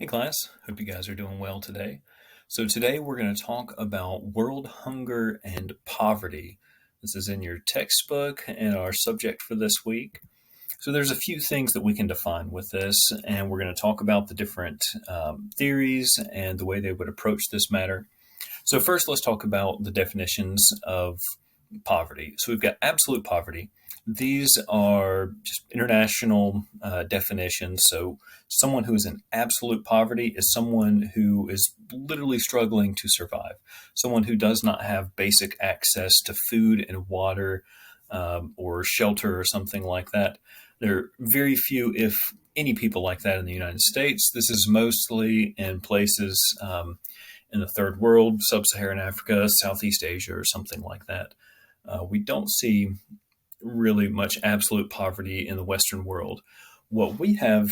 Hey class, hope you guys are doing well today. So today we're going to talk about world hunger and poverty. This is in your textbook and our subject for this week. So there's a few things that we can define with this, and we're going to talk about the different theories and the way they would approach this matter. So first, let's talk about the definitions of poverty. So we've got absolute poverty. These are just international definitions. So someone who is in absolute poverty is someone who is literally struggling to survive. Someone who does not have basic access to food and water or shelter or something like that. There are very few, if any, people like that in the United States. This is mostly in places in the third world, sub-Saharan Africa, Southeast Asia, or something like that. We don't see really much absolute poverty in the Western world. What we have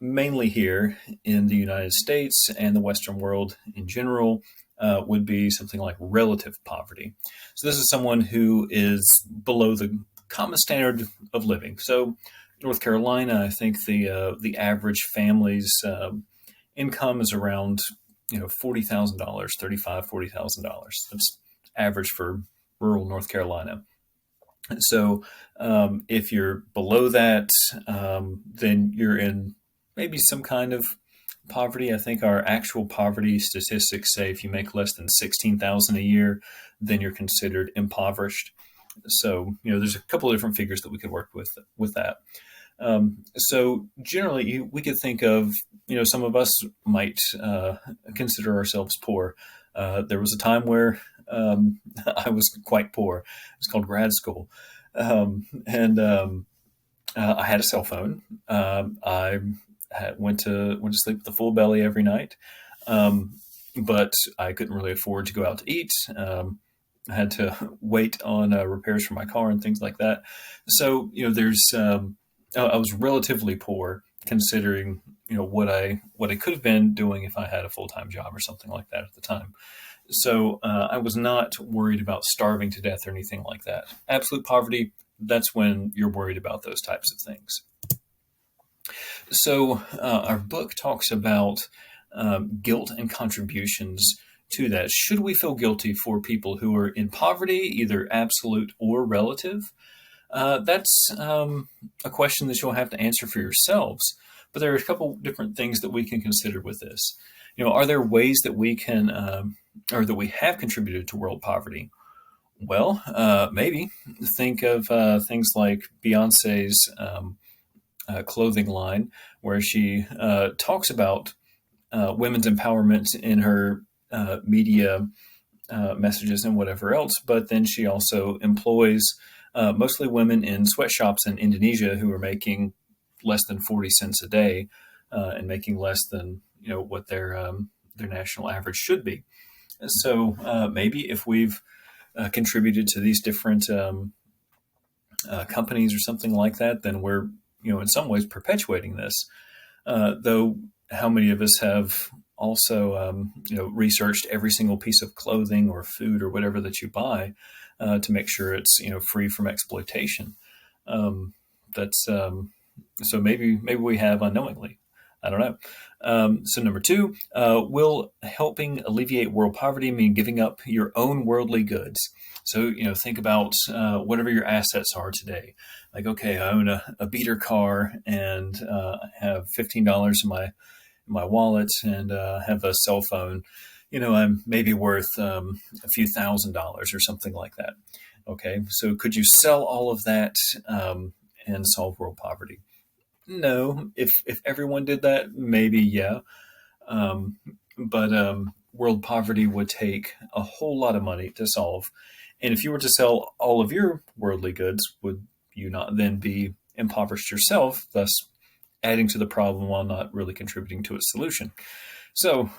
mainly here in the United States and the Western world in general would be something like relative poverty. So this is someone who is below the common standard of living. So North Carolina, I think the average family's income is around $40,000, $40,000. That's average for rural North Carolina. So if you're below that, then you're in maybe some kind of poverty. I think our actual poverty statistics say if you make less than 16,000 a year, then you're considered impoverished. So there's a couple of different figures that we could work with that. So generally, we could think of some of us might consider ourselves poor. There was a time where I was quite poor. It's called grad school. And I had a cell phone. I went to sleep with a full belly every night, but I couldn't really afford to go out to eat. I had to wait on repairs for my car and things like that. So I was relatively poor considering what I could have been doing if I had a full-time job or something like that at the time. So I was not worried about starving to death or anything like that. Absolute poverty, that's when you're worried about those types of things. So our book talks about guilt and contributions to that. Should we feel guilty for people who are in poverty, either absolute or relative? That's a question that you'll have to answer for yourselves. But there are a couple different things that we can consider with this. Are there ways that we can, or that we have contributed to world poverty? Well, maybe. Think of things like Beyonce's clothing line, where she talks about women's empowerment in her media messages and whatever else, but then she also employs mostly women in sweatshops in Indonesia who are making less than 40 cents a day and making less than what their national average should be. So maybe if we've contributed to these different companies or something like that, then we're in some ways perpetuating this. Though how many of us have also researched every single piece of clothing or food or whatever that you buy to make sure it's free from exploitation? That's so maybe we have unknowingly. I don't know. So number two, will helping alleviate world poverty mean giving up your own worldly goods? So think about whatever your assets are today. Like, okay, I own a beater car and I have $15 in my wallet and have a cell phone. I'm maybe worth a few $1,000s or something like that. Okay, so could you sell all of that and solve world poverty? No. If everyone did that, maybe yeah. But world poverty would take a whole lot of money to solve. And if you were to sell all of your worldly goods, would you not then be impoverished yourself, thus adding to the problem while not really contributing to its solution? So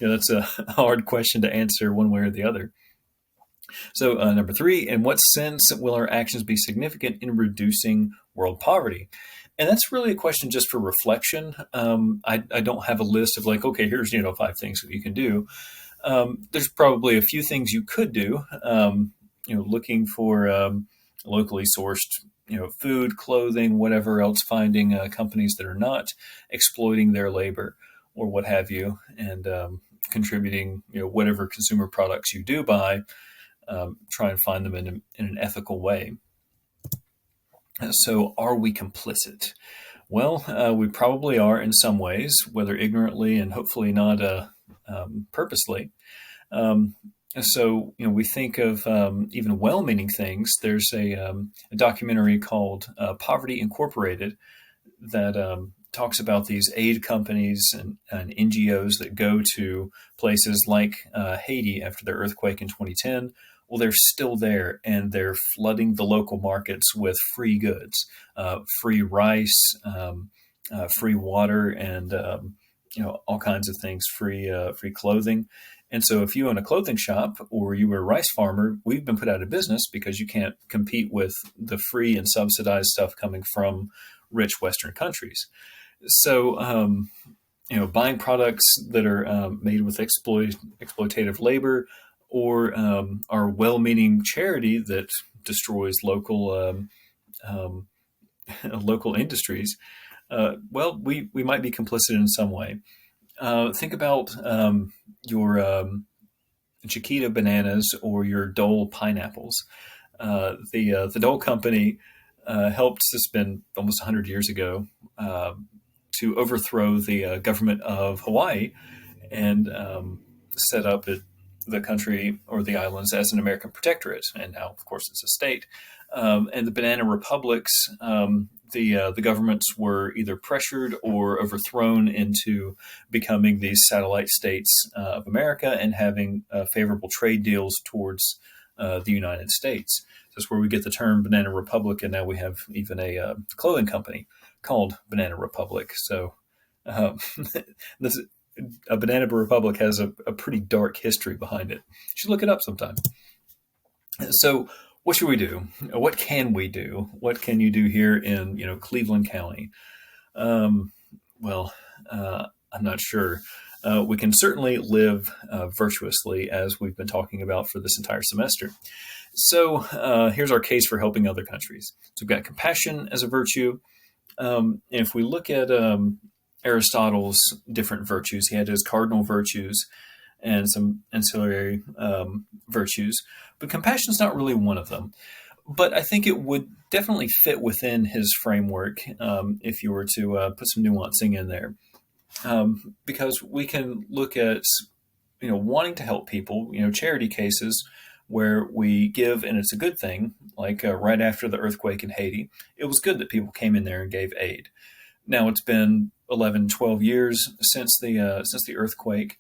that's a hard question to answer one way or the other. So number three, in what sense will our actions be significant in reducing world poverty? And that's really a question just for reflection. I don't have a list of like, okay, here's 5 things that you can do. There's probably a few things you could do. Looking for locally sourced food, clothing, whatever else, finding companies that are not exploiting their labor, or what have you, and contributing, whatever consumer products you do buy, try and find them in an ethical way. So, are we complicit? Well, we probably are in some ways, whether ignorantly and hopefully not purposely. Um, so, we think of even well-meaning things. There's a documentary called Poverty Incorporated that talks about these aid companies and NGOs that go to places like Haiti after the earthquake in 2010. Well, they're still there, and they're flooding the local markets with free goods, free rice, free water, and all kinds of things, free clothing. And so, if you own a clothing shop or you were a rice farmer, we've been put out of business because you can't compete with the free and subsidized stuff coming from rich Western countries. So, buying products that are made with exploitative labor, or our well-meaning charity that destroys local industries, we might be complicit in some way. Think about your Chiquita bananas or your Dole pineapples. The Dole company helped, this has been almost 100 years ago, to overthrow the government of Hawaii and set up the country or the islands as an American protectorate. And now, of course, it's a state. And the banana republics, the governments were either pressured or overthrown into becoming these satellite states of America and having favorable trade deals towards the United States. That's where we get the term Banana Republic, and now we have even a clothing company called Banana Republic. So a Banana Republic has a pretty dark history behind it. You should look it up sometime. So what should we do? What can we do? What can you do here in Cleveland County? I'm not sure. We can certainly live virtuously, as we've been talking about for this entire semester. So here's our case for helping other countries. So we've got compassion as a virtue. If we look at Aristotle's different virtues, he had his cardinal virtues and some ancillary virtues, but compassion is not really one of them. But I think it would definitely fit within his framework if you were to put some nuancing in there, because we can look at wanting to help people, charity cases where we give and it's a good thing, like right after the earthquake in Haiti. It was good that people came in there and gave aid. Now it's been 11, 12 years since the earthquake,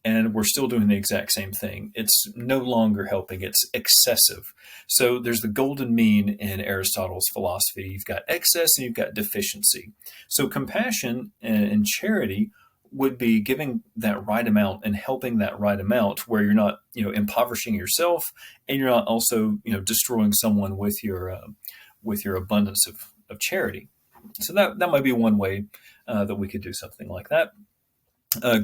and we're still doing the exact same thing. It's no longer helping, it's excessive. So there's the golden mean in Aristotle's philosophy. You've got excess and you've got deficiency. So compassion and charity would be giving that right amount and helping that right amount where you're not, impoverishing yourself, and you're not also, destroying someone with your abundance of charity. So that might be one way that we could do something like that.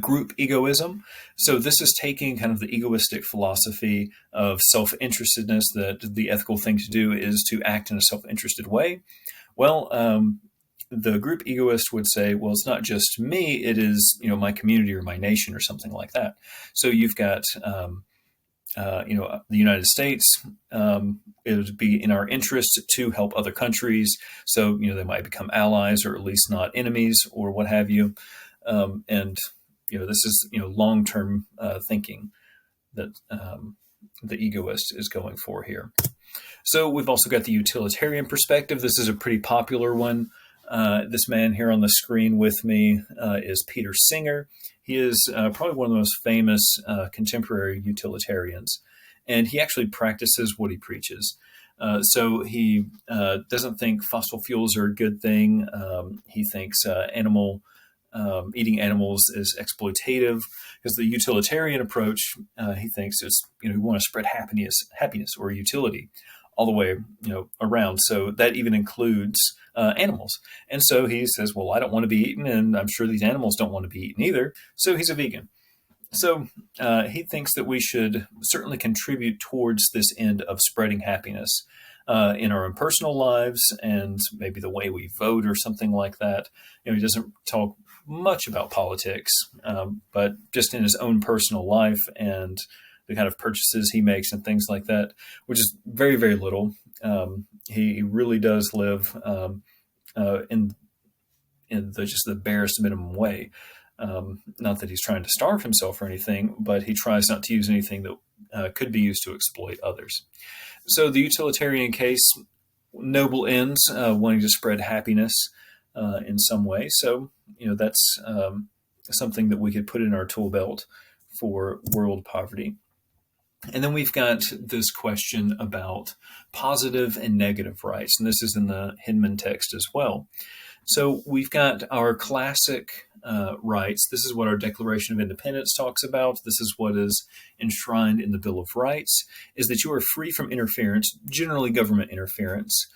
Group egoism. So this is taking kind of the egoistic philosophy of self-interestedness, that the ethical thing to do is to act in a self-interested way. Well, the group egoist would say, well, it's not just me, it is, my community or my nation or something like that. So you've got, the United States. It would be in our interest to help other countries. So, they might become allies or at least not enemies or what have you. And this is, long-term thinking that the egoist is going for here. So we've also got the utilitarian perspective. This is a pretty popular one. This man here on the screen with me is Peter Singer. He is probably one of the most famous contemporary utilitarians, and he actually practices what he preaches. So he doesn't think fossil fuels are a good thing. He thinks eating animals is exploitative, because the utilitarian approach, he thinks, is we want to spread happiness or utility all the way around. So that even includes animals. And so he says, well, I don't want to be eaten, and I'm sure these animals don't want to be eaten either. So he's a vegan. So he thinks that we should certainly contribute towards this end of spreading happiness in our own personal lives, and maybe the way we vote or something like that. He doesn't talk much about politics, but just in his own personal life and the kind of purchases he makes and things like that, which is very, very little. He really does live in just the barest minimum way. Not that he's trying to starve himself or anything, but he tries not to use anything that could be used to exploit others. So the utilitarian case, noble ends, wanting to spread happiness in some way. So, that's something that we could put in our tool belt for world poverty. And then we've got this question about positive and negative rights, and this is in the Hinman text as well. So we've got our classic rights. This is what our Declaration of Independence talks about. This is what is enshrined in the Bill of Rights, is that you are free from interference, generally government interference.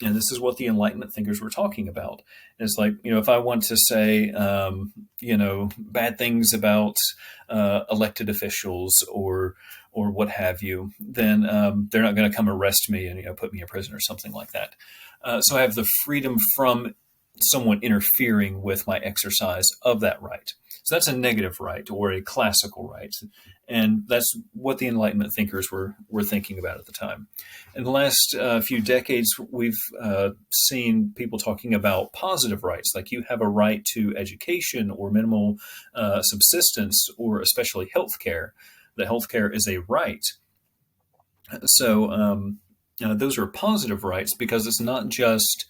And this is what the Enlightenment thinkers were talking about. It's like, if I want to say, bad things about elected officials or what have you, then they're not going to come arrest me and put me in prison or something like that. So I have the freedom from someone interfering with my exercise of that right. So that's a negative right or a classical right. And that's what the Enlightenment thinkers were thinking about at the time. In the last few decades, we've seen people talking about positive rights, like you have a right to education or minimal subsistence or especially health care. That health care is a right. So those are positive rights because it's not just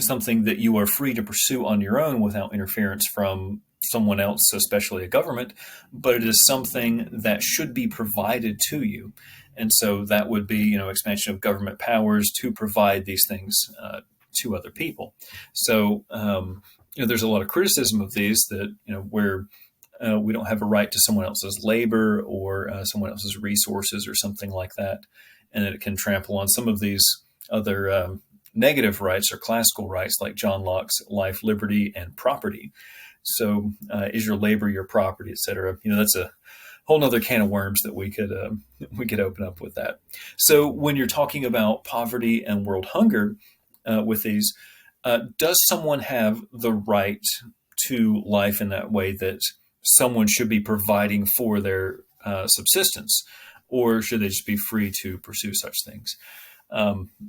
something that you are free to pursue on your own without interference from someone else, especially a government, but it is something that should be provided to you. And so that would be, expansion of government powers to provide these things to other people. So, there's a lot of criticism of these that, where we don't have a right to someone else's labor or someone else's resources or something like that. And it can trample on some of these other negative rights or classical rights like John Locke's life, liberty, and property. So is your labor your property, et cetera? That's a whole nother can of worms that we could open up with that. So when you're talking about poverty and world hunger with these, does someone have the right to life in that way that someone should be providing for their subsistence, or should they just be free to pursue such things?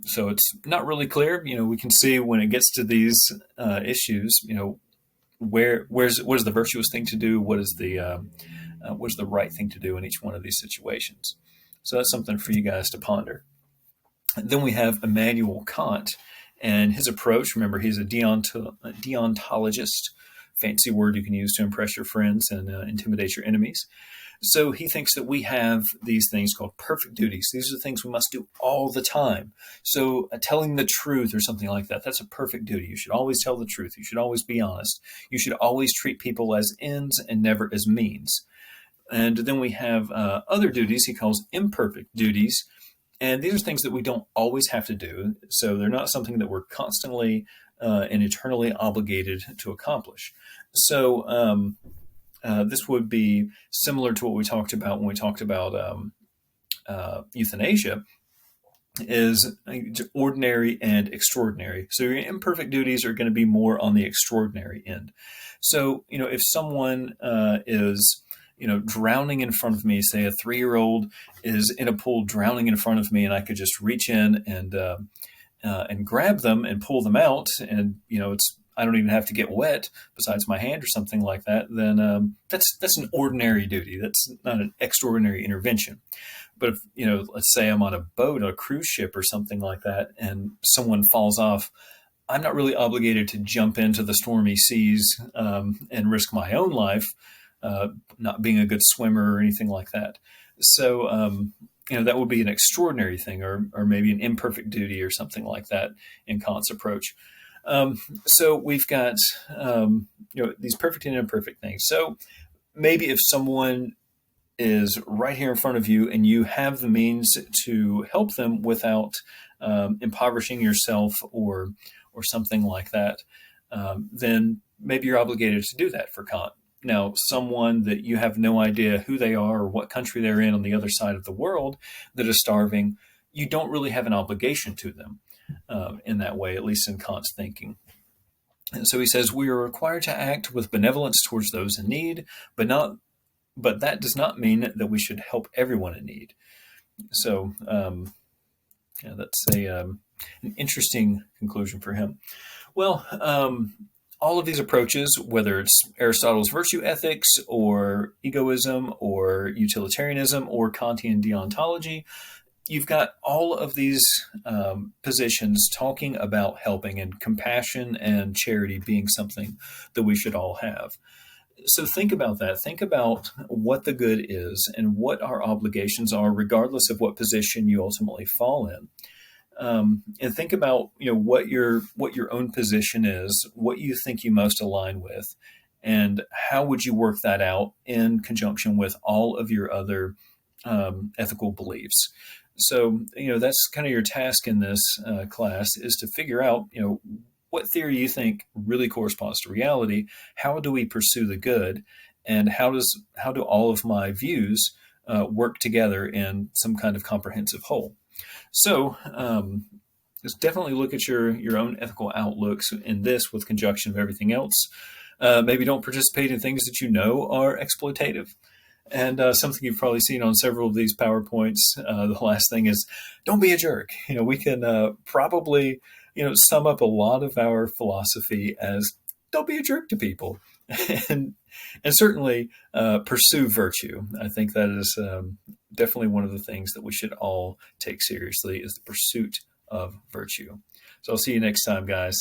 So it's not really clear. We can see when it gets to these issues, what is the virtuous thing to do? What is the right thing to do in each one of these situations? So that's something for you guys to ponder. And then we have Immanuel Kant and his approach. Remember, he's a deontologist, fancy word you can use to impress your friends and intimidate your enemies. So he thinks that we have these things called perfect duties. These are the things we must do all the time. So telling the truth or something like that, that's a perfect duty. You should always tell the truth. You should always be honest. You should always treat people as ends and never as means. And then we have other duties he calls imperfect duties. And these are things that we don't always have to do. So they're not something that we're constantly and eternally obligated to accomplish. So this would be similar to what we talked about when we talked about euthanasia, is ordinary and extraordinary. So your imperfect duties are going to be more on the extraordinary end. So, if someone is drowning in front of me, say a 3-year-old is in a pool drowning in front of me, and I could just reach in and grab them and pull them out, and I don't even have to get wet besides my hand or something like that, then that's an ordinary duty. That's not an extraordinary intervention. But if, let's say I'm on a boat, a cruise ship or something like that, and someone falls off, I'm not really obligated to jump into the stormy seas and risk my own life, not being a good swimmer or anything like that. So, that would be an extraordinary thing, or maybe an imperfect duty or something like that in Kant's approach. So we've got, these perfect and imperfect things. So maybe if someone is right here in front of you and you have the means to help them without impoverishing yourself or something like that, then maybe you're obligated to do that for Kant. Now, someone that you have no idea who they are or what country they're in on the other side of the world that is starving, you don't really have an obligation to them in that way, at least in Kant's thinking. And so he says, we are required to act with benevolence towards those in need, but that does not mean that we should help everyone in need. So yeah, that's an interesting conclusion for him. Well, all of these approaches, whether it's Aristotle's virtue ethics or egoism or utilitarianism or Kantian deontology, you've got all of these positions talking about helping and compassion and charity being something that we should all have. So think about that. Think about what the good is and what our obligations are, regardless of what position you ultimately fall in. And think about what your own position is, what you think you most align with, and how would you work that out in conjunction with all of your other ethical beliefs. So that's kind of your task in this class, is to figure out what theory you think really corresponds to reality. How do we pursue the good, and how do all of my views work together in some kind of comprehensive whole? So just definitely look at your own ethical outlooks in this with conjunction of everything else. Maybe don't participate in things that you know are exploitative. And something you've probably seen on several of these PowerPoints, the last thing is, don't be a jerk. We can probably sum up a lot of our philosophy as, don't be a jerk to people. and certainly pursue virtue. I think that is definitely one of the things that we should all take seriously, is the pursuit of virtue. So I'll see you next time, guys.